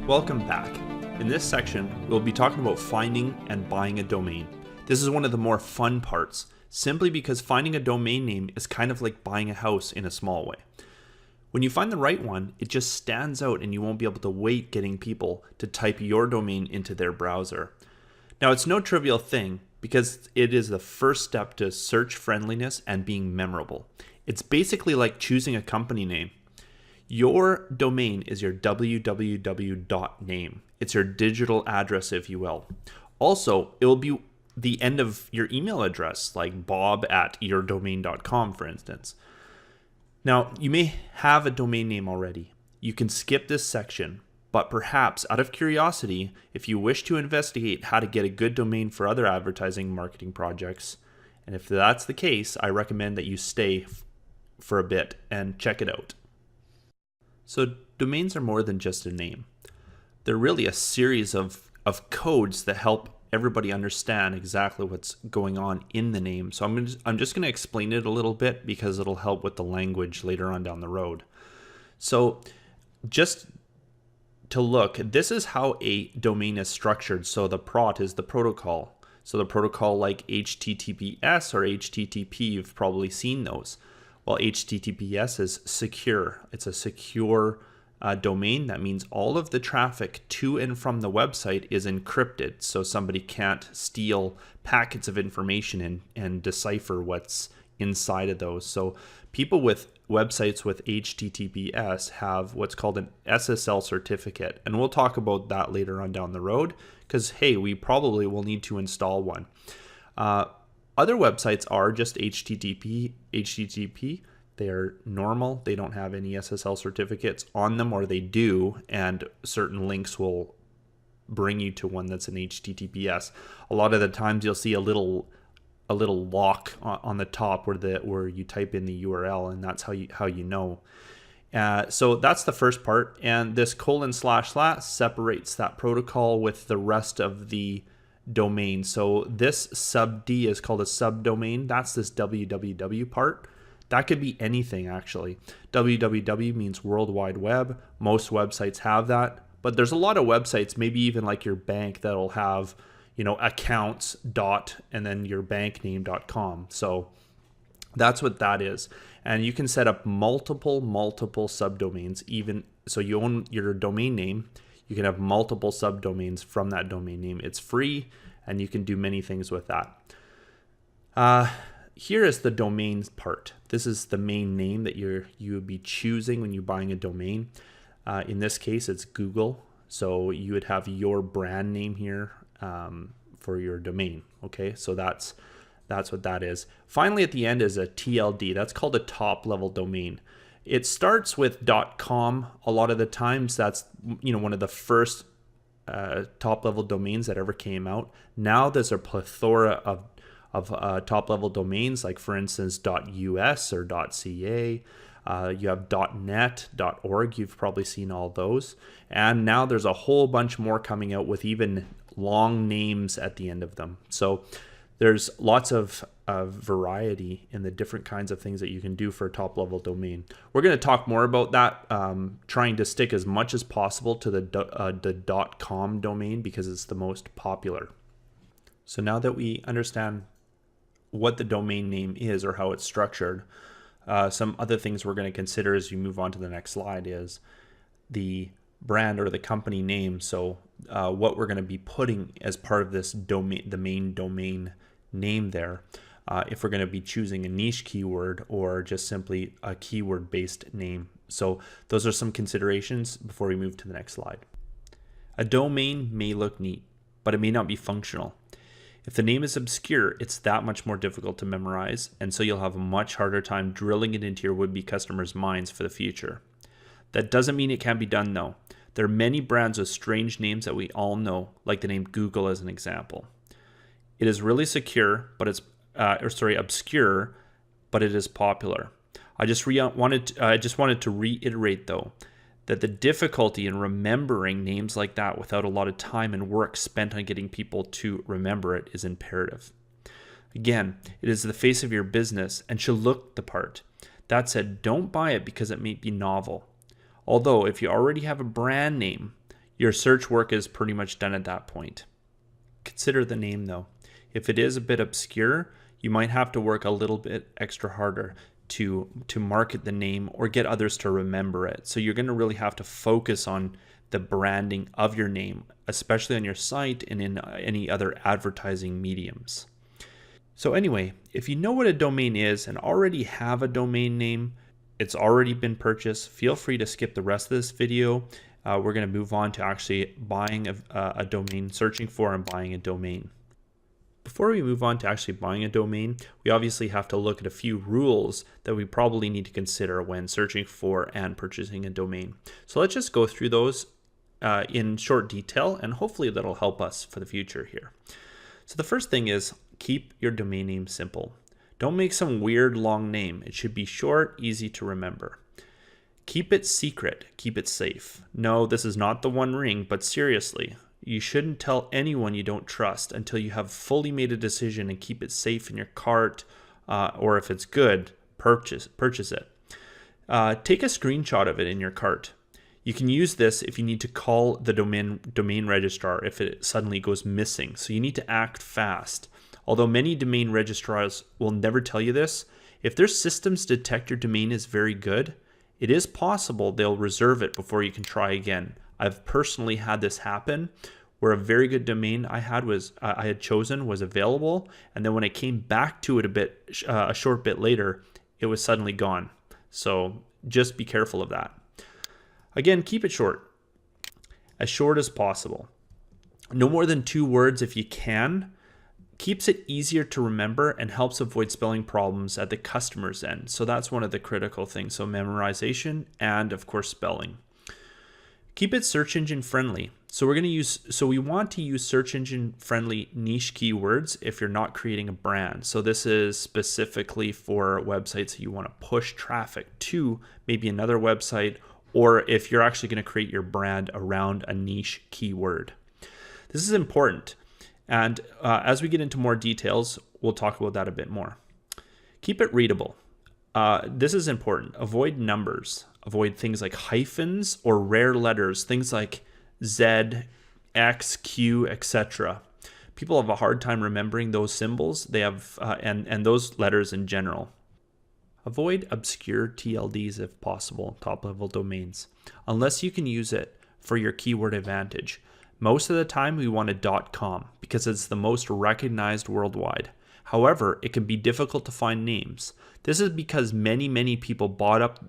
Welcome back. In this section, we'll be talking about finding and buying a domain. This is one of the more fun parts, simply because finding a domain name is kind of like buying a house in a small way. When you find the right one, it just stands out and you won't be able to wait getting people to type your domain into their browser. Now, it's no trivial thing because it is the first step to search friendliness and being memorable. It's basically like choosing a company name. Your domain is your www.name. It's your digital address, if you will. Also, it will be the end of your email address, like bob@yourdomain.com, for instance. Now, you may have a domain name already. You can skip this section, but perhaps out of curiosity, if you wish to investigate how to get a good domain for other advertising marketing projects, and if that's the case, I recommend that you stay for a bit and check it out. So domains are more than just a name. They're really a series of codes that help everybody understand exactly what's going on in the name. So I'm just going to explain it a little bit because it'll help with the language later on down the road. So just to look, this is how a domain is structured. So the prot is the protocol. So the protocol like HTTPS or HTTP, you've probably seen those. Well, HTTPS is secure. It's a secure domain. That means all of the traffic to and from the website is encrypted, so somebody can't steal packets of information and decipher what's inside of those. So people with websites with HTTPS have what's called an SSL certificate, and we'll talk about that later on down the road because, hey, we probably will need to install one. Other websites are just HTTP. They're normal. They don't have any SSL certificates on them, or they do, and certain links will bring you to one that's an HTTPS. A lot of the times you'll see a little lock on the top where you type in the URL, and that's how you know. So that's the first part, and this : separates that protocol with the rest of the domain. So this sub D is called a subdomain. That's this www part. That could be anything, actually. www means World Wide Web. Most websites have that, but there's a lot of websites, maybe even like your bank, that'll have, accounts dot and then your bank name.com. So that's what that is. And you can set up multiple subdomains. Even so, you own your domain name, you can have multiple subdomains from that domain name. It's free, and you can do many things with that. Here is the domain part. This is the main name that you would be choosing when you're buying a domain. In this case, it's Google. So you would have your brand name here for your domain. Okay, so that's what that is. Finally, at the end is a TLD. That's called a top-level domain. It starts with .com. A lot of the times that's one of the first top-level domains that ever came out. Now there's a plethora of top-level domains, like for instance .us or .ca. You have .net, .org. You've probably seen all those. And now there's a whole bunch more coming out with even long names at the end of them. So there's lots of variety in the different kinds of things that you can do for a top-level domain. We're going to talk more about that, trying to stick as much as possible to the .com domain because it's the most popular. So now that we understand what the domain name is or how it's structured, some other things we're going to consider as we move on to the next slide is the brand or the company name. So what we're going to be putting as part of this domain, the main domain name there, if we're going to be choosing a niche keyword or just simply a keyword based name. So those are some considerations before we move to the next slide. A domain may look neat, but it may not be functional. If the name is obscure, it's that much more difficult to memorize, and so you'll have a much harder time drilling it into your would-be customers' minds for the future. That doesn't mean it can't be done though. There are many brands with strange names that we all know, like the name Google as an example. It is really obscure, but it is popular. I just wanted to reiterate though that the difficulty in remembering names like that without a lot of time and work spent on getting people to remember it is imperative. Again, it is the face of your business and should look the part. That said, don't buy it because it may be novel. Although, if you already have a brand name, Your search work is pretty much done at that point. Consider the name though. If it is a bit obscure, you might have to work a little bit extra harder to market the name or get others to remember it. So you're going to really have to focus on the branding of your name, especially on your site and in any other advertising mediums. So anyway, if you know what a domain is and already have a domain name, it's already been purchased, feel free to skip the rest of this video. We're going to move on to actually buying a domain, searching for and buying a domain. Before we move on to actually buying a domain, we obviously have to look at a few rules that we probably need to consider when searching for and purchasing a domain. So let's just go through those in short detail, and hopefully that'll help us for the future here. So the first thing is keep your domain name simple. Don't make some weird long name. It should be short, easy to remember. Keep it secret, keep it safe. No, this is not the One Ring, but seriously, you shouldn't tell anyone you don't trust until you have fully made a decision, and keep it safe in your cart, or if it's good, purchase it. Take a screenshot of it in your cart. You can use this if you need to call the domain registrar if it suddenly goes missing. So you need to act fast. Although many domain registrars will never tell you this, if their systems detect your domain is very good, it is possible they'll reserve it before you can try again. I've personally had this happen where a very good domain I had chosen was available, and then when I came back to it a short bit later, it was suddenly gone. So just be careful of that. Again, keep it short, as short as possible. No more than 2 words if you can. Keeps it easier to remember and helps avoid spelling problems at the customer's end. So that's one of the critical things. So memorization and of course spelling. Keep it search engine friendly. So we want to use search engine friendly niche keywords if you're not creating a brand. So this is specifically for websites that you want to push traffic to maybe another website, or if you're actually going to create your brand around a niche keyword. This is important. And as we get into more details, we'll talk about that a bit more. Keep it readable. This is important. Avoid numbers. Avoid things like hyphens or rare letters, things like Z, X, Q, etc. People have a hard time remembering those symbols. They have and those letters in general. Avoid obscure TLDs if possible, top-level domains, unless you can use it for your keyword advantage. Most of the time we want a .com because it's the most recognized worldwide. However, it can be difficult to find names. This is because many people bought up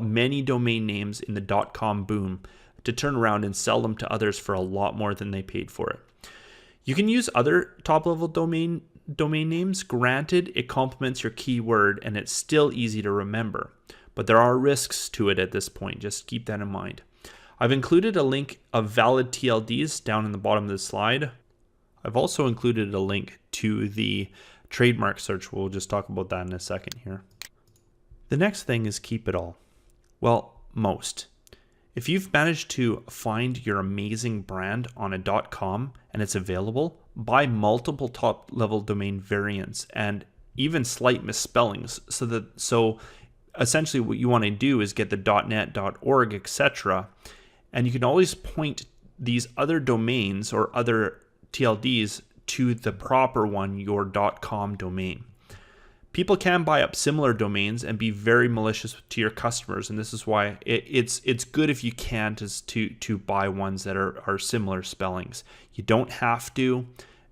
many domain names in the .com boom to turn around and sell them to others for a lot more than they paid for it. You can use other top-level domain names. Granted, it complements your keyword and it's still easy to remember, but there are risks to it at this point. Just keep that in mind. I've included a link of valid TLDs down in the bottom of the slide. I've also included a link to the trademark search. We'll just talk about that in a second here. The next thing is keep it all. Well, most. If you've managed to find your amazing brand on a .com and it's available, buy multiple top-level domain variants and even slight misspellings. So essentially what you want to do is get the .net, .org, etc. And you can always point these other domains or other TLDs to the proper one, your .com domain. People can buy up similar domains and be very malicious to your customers, and this is why it's good if you can to buy ones that are similar spellings. You don't have to.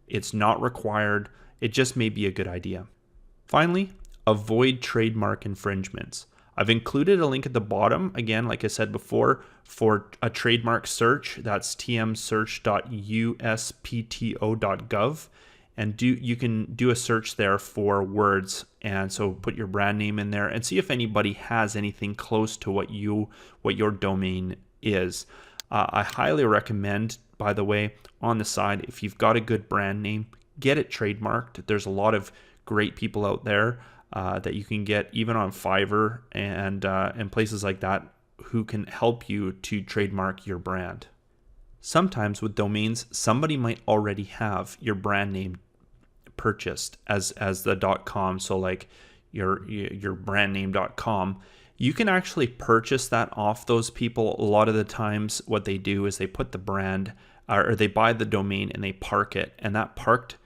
It's not required. It just may be a good idea. Finally, avoid trademark infringements. I've included a link at the bottom, again, like I said before, for a trademark search. That's tmsearch.uspto.gov. And you can do a search there for words, and so put your brand name in there and see if anybody has anything close to what your domain is. I highly recommend, by the way, on the side, if you've got a good brand name, get it trademarked. There's a lot of great people out there that you can get even on Fiverr and places like that who can help you to trademark your brand. Sometimes with domains, somebody might already have your brand name purchased as the .com. So like your brandname.com, you can actually purchase that off those people. A lot of the times what they do is they put the brand or they buy the domain and they park it, and that parked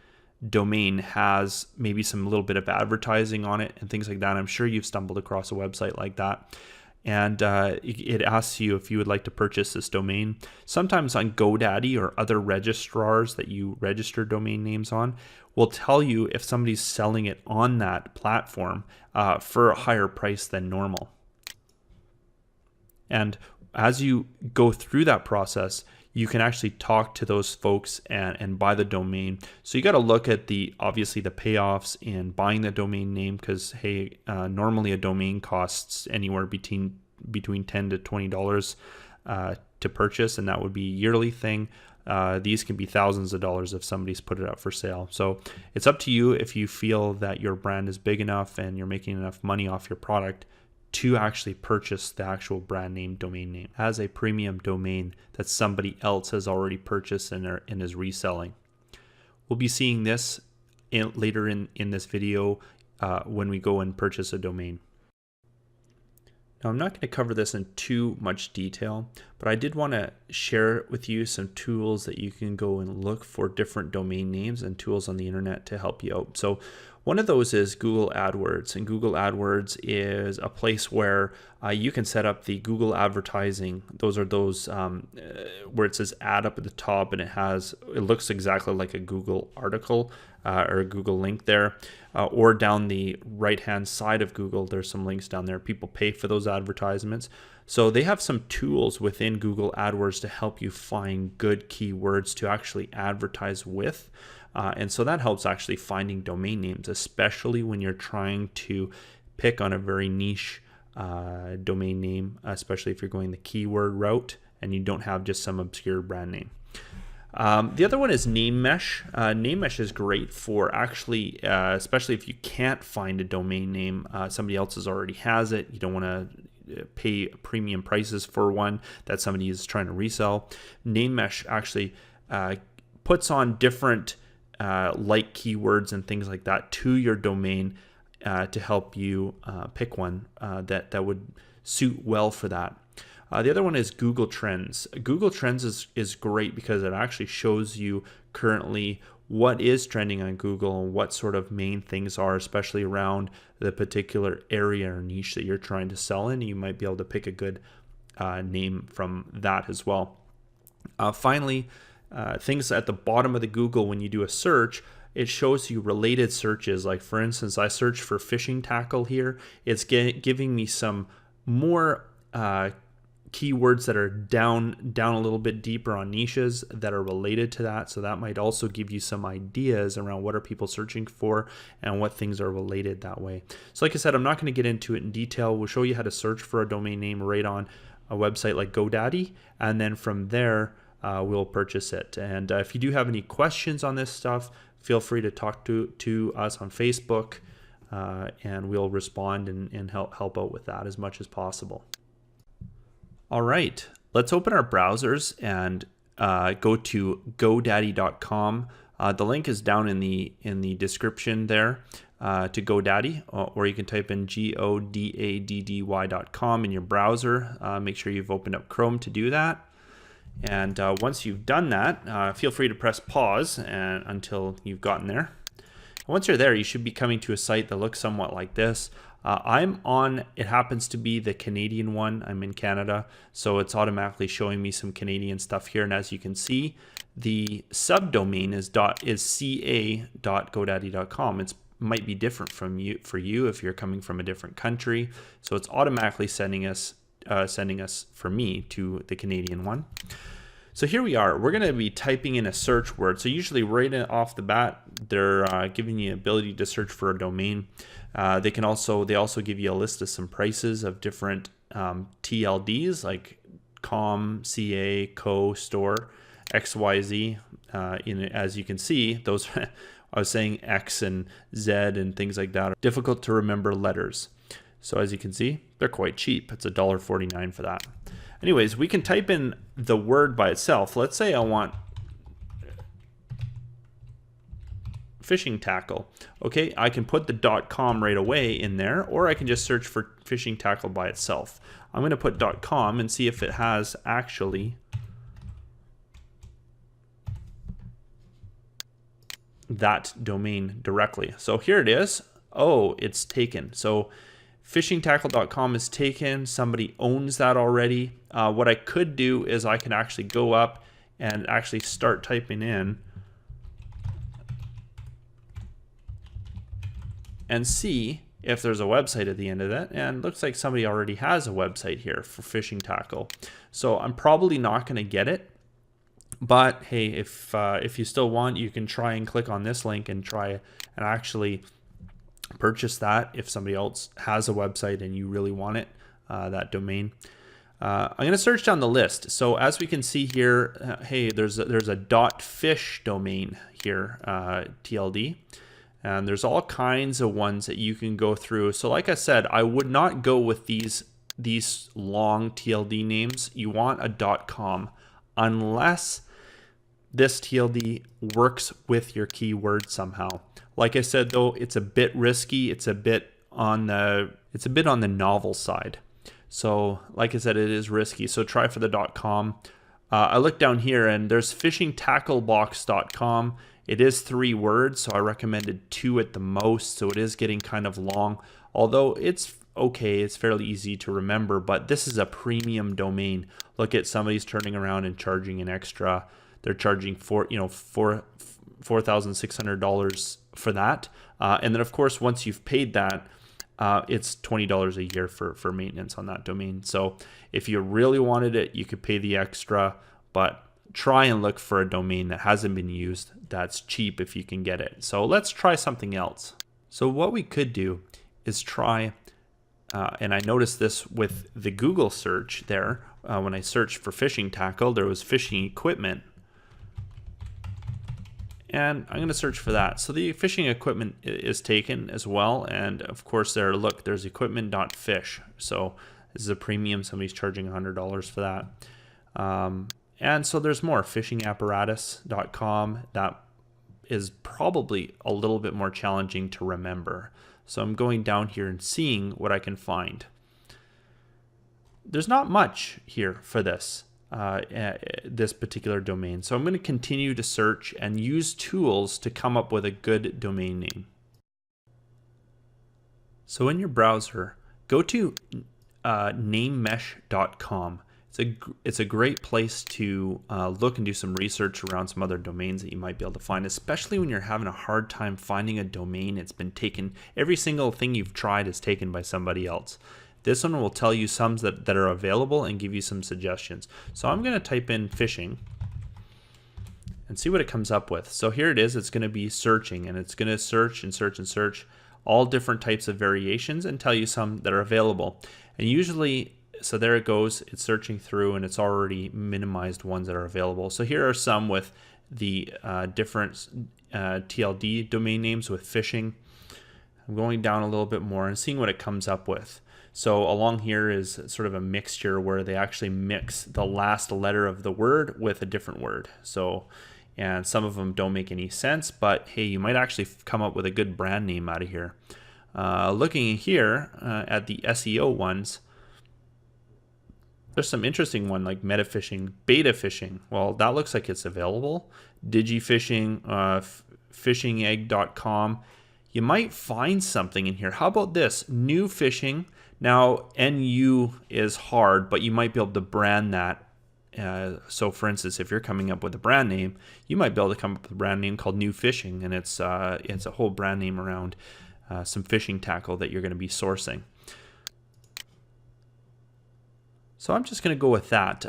domain has maybe some little bit of advertising on it and things like that. I'm sure you've stumbled across a website like that, and it asks you if you would like to purchase this domain. Sometimes on GoDaddy or other registrars that you register domain names on will tell you if somebody's selling it on that platform for a higher price than normal. And as you go through that process, you can actually talk to those folks and buy the domain. So you got to look at obviously the payoffs in buying the domain name, because hey, normally a domain costs anywhere between $10 to $20 to purchase, and that would be a yearly thing. These can be thousands of dollars if somebody's put it up for sale. So it's up to you if you feel that your brand is big enough and you're making enough money off your product to actually purchase the actual brand name domain name as a premium domain that somebody else has already purchased and is reselling. We'll be seeing this later in this video when we go and purchase a domain. Now, I'm not going to cover this in too much detail, but I did want to share with you some tools that you can go and look for different domain names and tools on the internet to help you out. So one of those is Google AdWords, and Google AdWords is a place where you can set up the Google advertising. Those are those where it says ad up at the top, and it looks exactly like a Google article or a Google link there, or down the right hand side of Google, there's some links down there. People pay for those advertisements. So they have some tools within Google AdWords to help you find good keywords to actually advertise with. And so that helps actually finding domain names, especially when you're trying to pick on a very niche domain name, especially if you're going the keyword route and you don't have just some obscure brand name. The other one is Name Mesh. Name Mesh is great for actually, especially if you can't find a domain name, somebody else already has it. You don't want to pay premium prices for one that somebody is trying to resell. Name Mesh actually puts on different like keywords and things like that to your domain to help you pick one that would suit well for that. The other one is Google Trends. Google Trends is great because it actually shows you currently what is trending on Google and what sort of main things are, especially around the particular area or niche that you're trying to sell in. You might be able to pick a good name from that as well. Finally, things at the bottom of the Google, when you do a search, it shows you related searches. Like for instance, I searched for fishing tackle here. It's giving me some more keywords that are down a little bit deeper on niches that are related to that. So that might also give you some ideas around what are people searching for and what things are related that way. So like I said, I'm not going to get into it in detail. We'll show you how to search for a domain name right on a website like GoDaddy, and then from there we'll purchase it. And if you do have any questions on this stuff, feel free to talk to us on Facebook, and we'll respond and help out with that as much as possible. All right, let's open our browsers and go to GoDaddy.com. The link is down in the description there to GoDaddy, or you can type in GODADDY.com in your browser. Make sure you've opened up Chrome to do that. And once you've done that, feel free to press pause until you've gotten there. Once you're there, you should be coming to a site that looks somewhat like this. I'm on, it happens to be the Canadian one. I'm in Canada, so it's automatically showing me some Canadian stuff here. And as you can see, the subdomain is ca.godaddy.com. It might be different for you if you're coming from a different country. So it's automatically sending us for me to the Canadian one. So here we are. We're going to be typing in a search word. So usually right off the bat, they're giving you the ability to search for a domain. They also give you a list of some prices of different TLDs like com, ca, co, store, xyz. As you can see, those I was saying X and Z and things like that are difficult to remember letters. So as you can see, they're quite cheap. It's $1.49 for that. Anyways, we can type in the word by itself. Let's say I want fishing tackle. Okay, I can put the .com right away in there, or I can just search for fishing tackle by itself. I'm going to put .com and see if it has actually that domain directly. So here it is. Oh, it's taken. So fishingtackle.com is taken. Somebody owns that already. What I could do is I can actually go up and actually start typing in and see if there's a website at the end of that. And it looks like somebody already has a website here for Fishing Tackle. So I'm probably not going to get it. But hey, if you still want, you can try and click on this link and try and actually purchase that if somebody else has a website and you really want it, that domain. I'm going to search down the list. So as we can see here, hey, there's a .fish domain here, TLD. And there's all kinds of ones that you can go through. So like I said, I would not go with these long TLD names. You want a .com unless this TLD works with your keyword somehow. Like I said, though, it's a bit risky. It's a bit on the novel side. So like I said, it is risky. So try for the .com. I looked down here and there's fishingtacklebox.com. It is 3 words, so I recommended 2 at the most. So it is getting kind of long, although it's okay. It's fairly easy to remember, but this is a premium domain. Look at somebody's turning around and charging an extra. They're charging $4,600 for that. And then of course, once you've paid that, it's $20 a year for maintenance on that domain. So if you really wanted it, you could pay the extra, but try and look for a domain that hasn't been used that's cheap if you can get it. So let's try something else. So what we could do is try, and I noticed this with the Google search there, when I searched for fishing tackle, there was fishing equipment. And I'm going to search for that. So the fishing equipment is taken as well. And of course there's equipment.fish. So this is a premium. Somebody's charging $100 for that. And so there's more, fishingapparatus.com. That is probably a little bit more challenging to remember. So I'm going down here and seeing what I can find. There's not much here for this particular domain. So I'm going to continue to search and use tools to come up with a good domain name. So in your browser, go to namemesh.com. It's a great place to look and do some research around some other domains that you might be able to find, especially when you're having a hard time finding a domain. It's been taken, every single thing you've tried is taken by somebody else. This one will tell you some that are available and give you some suggestions. So I'm going to type in fishing and see what it comes up with. So here it is. It's going to be searching, and it's going to search and search and search all different types of variations and tell you some that are available. And usually, so there it goes. It's searching through and it's already minimized ones that are available. So here are some with the different TLD domain names with fishing. I'm going down a little bit more and seeing what it comes up with. So along here is sort of a mixture where they actually mix the last letter of the word with a different word. So, and some of them don't make any sense, but hey, you might actually come up with a good brand name out of here. Looking here at the SEO ones, there's some interesting one like meta fishing, beta fishing. Well, that looks like it's available. Digifishing, fishingegg.com. You might find something in here. How about this? New fishing. Now, NU is hard, but you might be able to brand that. So for instance, if you're coming up with a brand name, you might be able to come up with a brand name called New Fishing, and it's a whole brand name around some fishing tackle that you're going to be sourcing. So I'm just going to go with that.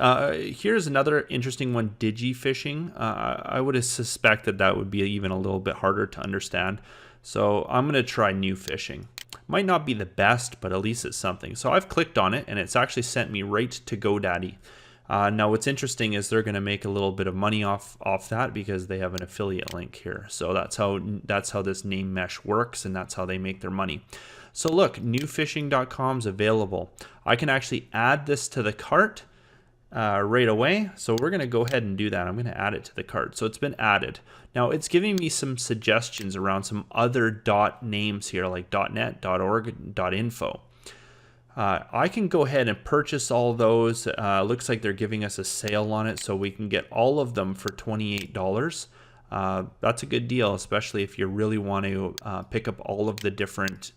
Here's another interesting one, Digifishing. I would have suspected that would be even a little bit harder to understand. So I'm going to try New Fishing. Might not be the best, but at least it's something. So I've clicked on it and it's actually sent me right to GoDaddy. Now what's interesting is they're going to make a little bit of money off that because they have an affiliate link here. So that's how this name mesh works, and that's how they make their money. So look, newfishing.com is available. I can actually add this to the cart. right away. So we're going to go ahead and do that. I'm going to add it to the cart. So it's been added. Now it's giving me some suggestions around some other names here, like .net, .org, .info. I can go ahead and purchase all those. Looks like they're giving us a sale on it, so we can get all of them for $28. That's a good deal, especially if you really want to pick up all of the different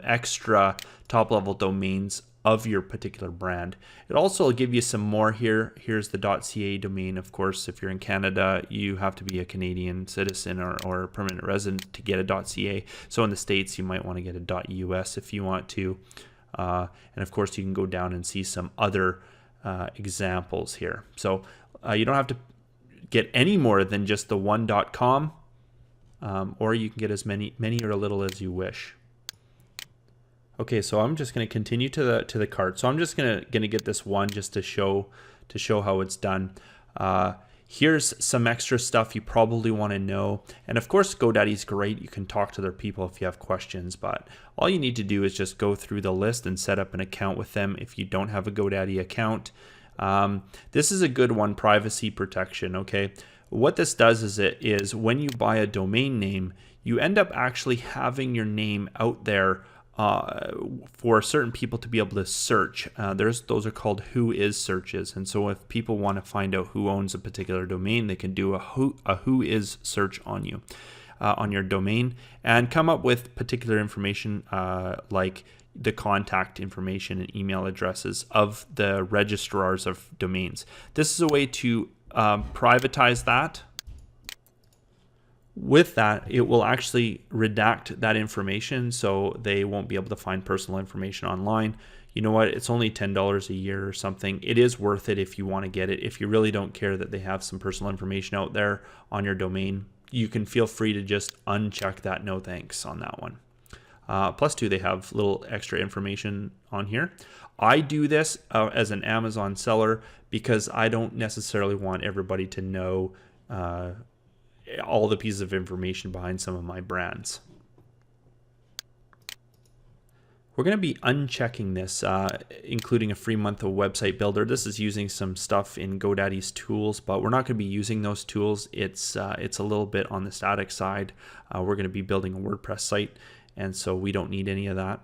extra top-level domains of your particular brand. It also will give you some more here. Here's the .ca domain. Of course, if you're in Canada, you have to be a Canadian citizen or a permanent resident to get a .ca. So in the States, you might want to get a .us if you want to. And of course, you can go down and see some other examples here. So you don't have to get any more than just the one .com, or you can get as many or a little as you wish. Okay, so I'm just going to continue to the cart. So I'm just going to get this one just to show how it's done. Here's some extra stuff you probably want to know. And of course, GoDaddy's great. You can talk to their people if you have questions, but all you need to do is just go through the list and set up an account with them if you don't have a GoDaddy account. This is a good one, privacy protection, okay? What this does is when you buy a domain name, you end up actually having your name out there for certain people to be able to search. Those are called who is searches, and so if people want to find out who owns a particular domain, they can do a who is search on you, on your domain, and come up with particular information like the contact information and email addresses of the registrars of domains. This is a way to privatize that. With that, it will actually redact that information, so they won't be able to find personal information online. You know what? It's only $10 a year or something. It is worth it if you want to get it. If you really don't care that they have some personal information out there on your domain, you can feel free to just uncheck that no thanks on that one. Plus two, they have little extra information on here. I do this as an Amazon seller because I don't necessarily want everybody to know all the pieces of information behind some of my brands. We're going to be unchecking this, including a free month of website builder. This is using some stuff in GoDaddy's tools, but we're not going to be using those tools. It's a little bit on the static side. We're going to be building a WordPress site, and so we don't need any of that.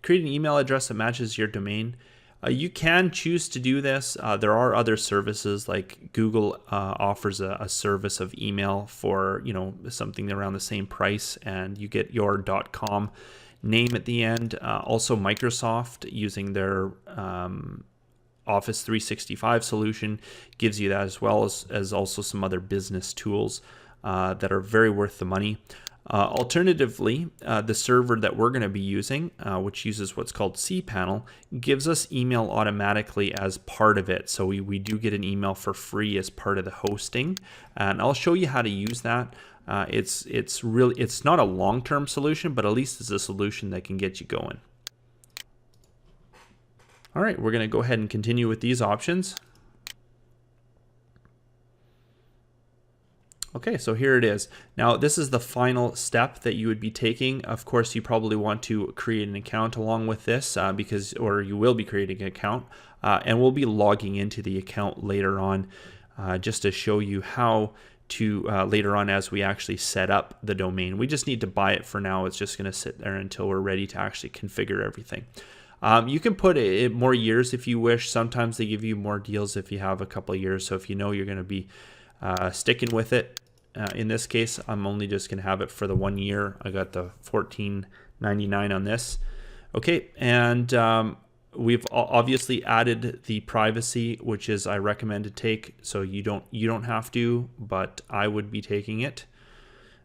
Create an email address that matches your domain. You can choose to do this. There are other services, like Google offers a service of email for something around the same price, and you get your .com name at the end. Also Microsoft, using their Office 365 solution, gives you that, as well as also some other business tools that are very worth the money. Alternatively, the server that we're going to be using, which uses what's called cPanel, gives us email automatically as part of it. So we do get an email for free as part of the hosting, and I'll show you how to use that. It's not a long-term solution, but at least it's a solution that can get you going. All right, we're going to go ahead and continue with these options. Okay, so here it is. Now, this is the final step that you would be taking. Of course, you probably want to create an account along with this or you will be creating an account, and we'll be logging into the account later on just to show you how to later on as we actually set up the domain. We just need to buy it for now. It's just going to sit there until we're ready to actually configure everything. You can put it more years if you wish. Sometimes they give you more deals if you have a couple of years. So if you know you're going to be sticking with it, in this case, I'm only just going to have it for the 1 year. I got the $14.99 on this. Okay, and we've obviously added the privacy, which is I recommend to take. So you don't have to, but I would be taking it.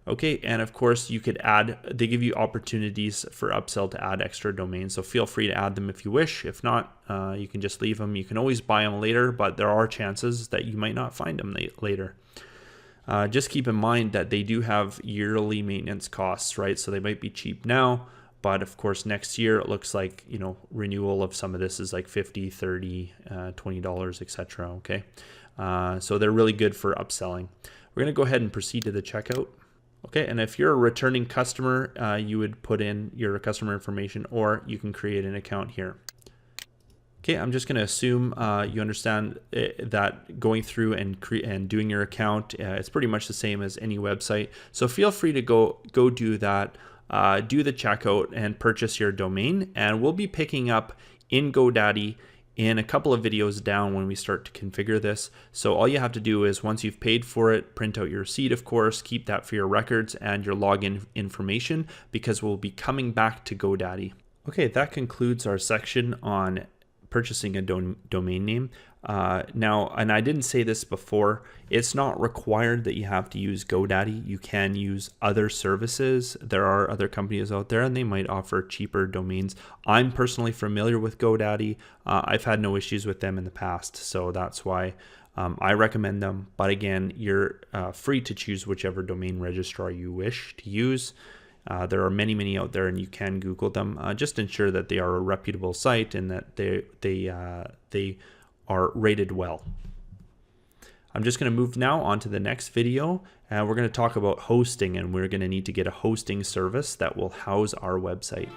Okay, and of course you could add. They give you opportunities for upsell to add extra domains, so feel free to add them if you wish. If not, you can just leave them. You can always buy them later, but there are chances that you might not find them later. Just keep in mind that they do have yearly maintenance costs, right? So they might be cheap now, but of course next year it looks like renewal of some of this is like $50, $30, $20, etc. Okay, so they're really good for upselling. We're going to go ahead and proceed to the checkout. Okay, and if you're a returning customer, you would put in your customer information, or you can create an account here. Okay, I'm just going to assume you understand that going through and doing your account, it's pretty much the same as any website. So feel free to go do that, do the checkout and purchase your domain. And we'll be picking up in GoDaddy in a couple of videos down when we start to configure this. So all you have to do is, once you've paid for it, print out your receipt, of course, keep that for your records and your login information, because we'll be coming back to GoDaddy. Okay, that concludes our section on purchasing a domain name. Now, and I didn't say this before, it's not required that you have to use GoDaddy. You can use other services. There are other companies out there and they might offer cheaper domains. I'm personally familiar with GoDaddy. I've had no issues with them in the past, so that's why I recommend them. But again, you're free to choose whichever domain registrar you wish to use. There are many out there, and you can Google them. Just ensure that they are a reputable site and that they are rated well. I'm just going to move now on to the next video, and we're going to talk about hosting, and we're going to need to get a hosting service that will house our website.